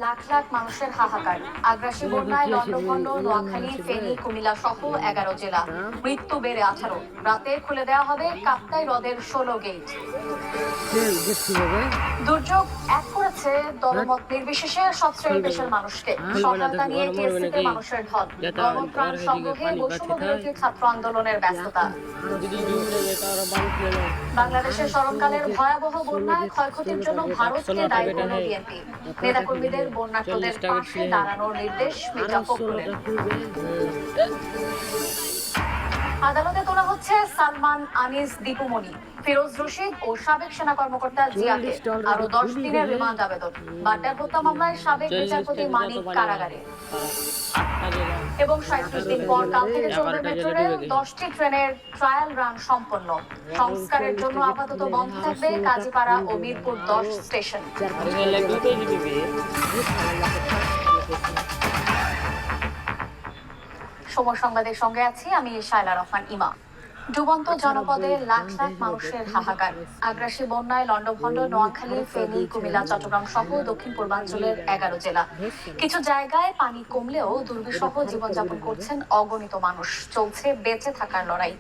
লাখ লাখ মানুষের হাহাকার। আগ্রাসী বন্যায় লন্ডভন্ড, নোয়াখালী, ফেনী, কুমিল্লা সহ 11 জেলা। মৃত্যু বেড়ে 18। রাতে খুলে দেওয়া হবে কাপ্তাই হ্রদের 16 গেট। দুর্যোগ এক করেছে দলমত নির্বিশেষে সব শ্রেণী পেশার মানুষকে। সহায়তা নিয়ে টিএসসিতে মানুষের ঢল। গণত্রাণ সংগ্রহে বৈষম্য বিরোধী ছাত্র আন্দোলনের ব্যস্ততা। বাংলাদেশের স্মরণকালের ভয়াবহ বন্যায় ক্ষয়ক্ষতির জন্য ভারতকে দায়ী করল বিএনপি। নেতাকর্মীদের বন্যার্তদের পাশে দাঁড়ানোর নির্দেশ মির্জা ফখরুলের। আদালতে তোলা হচ্ছে সালমান, আনিস, দীপুমণি, ফিরোজ রশিদ ও সাবেক সেনা কর্মকর্তা জিয়াকে আরো 10 দিনের রিমান্ড আবেদন। বাড্ডার হত্যা মামলায় সাবেক বিচারপতি মানিক কারাগারে। এবং 37 দিন পর কাল থেকে চলবে মেট্রো রেল। 10টি ট্রেনের ট্রায়াল রান সম্পন্ন। সংস্কারের জন্য আপাতত বন্ধ থাকবে কাজীপাড়া ও মিরপুর 10 স্টেশন। সময় সংবাদের সঙ্গে আছি আমি শায়লা রহমান ইমা। ডুবন্ত জনপদে লাখ লাখ মানুষের হাহাকার। আগ্রাসী বন্যায় লন্ডভন্ড, নোয়াখালী, ফেনী, কুমিল্লা, চট্টগ্রাম সহ দক্ষিণ পূর্বাঞ্চলের 11 জেলা। কিছু জায়গায় পানি কমলেও দুর্বিষহ জীবনযাপন করছেন অগণিত মানুষ। চলছে বেঁচে থাকার লড়াই।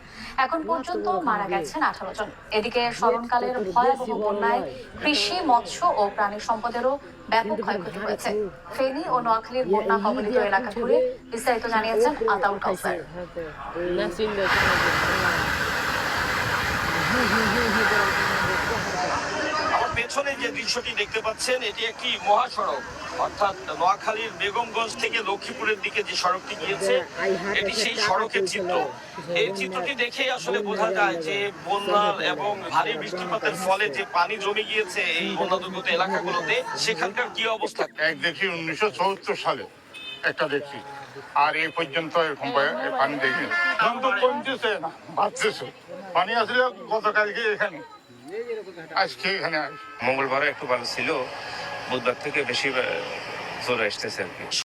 এখন পর্যন্ত মারা গেছেন 18 জন। এদিকে স্মরণকালের ভয়াবহ বন্যায় কৃষি, মৎস্য ও প্রাণী সম্পদেরও ব্যাপক ক্ষয়ক্ষতি হয়েছে। ফেনী ও নোয়াখালীর বন্যা কবলিত এলাকা ঘুরে বিস্তারিত জানিয়েছেন আতাউল কাউসার। আমার পেছনে যে দৃশ্যটি দেখতে পাচ্ছেন এটি একটি মহাসড়ক, অর্থাৎ নোয়াখালীর বেগমগঞ্জ থেকে লক্ষ্মীপুরের দিকে যে সড়কটি গিয়েছে এটি সেই সড়কের চিত্র। এই চিত্রটি দেখেই আসলে বোঝা যায় যে বন্যার এবং ভারী বৃষ্টিপাতের ফলে যে পানি জমে গিয়েছে এই বন্যাদুর্গত এলাকাগুলোতে, সেখানকার কি অবস্থা। এক দেখি 1974 সালে একটা দেখি, আর এই পর্যন্ত এরকম পানি দেখি কমতেছে না, বাড়তেছে। পানি আসলে গতকালকে এখানে, আজকে এখানে মঙ্গলবারে একটু ভালো ছিল, বুধবার থেকে বেশি চলে আসতেছে আর কি।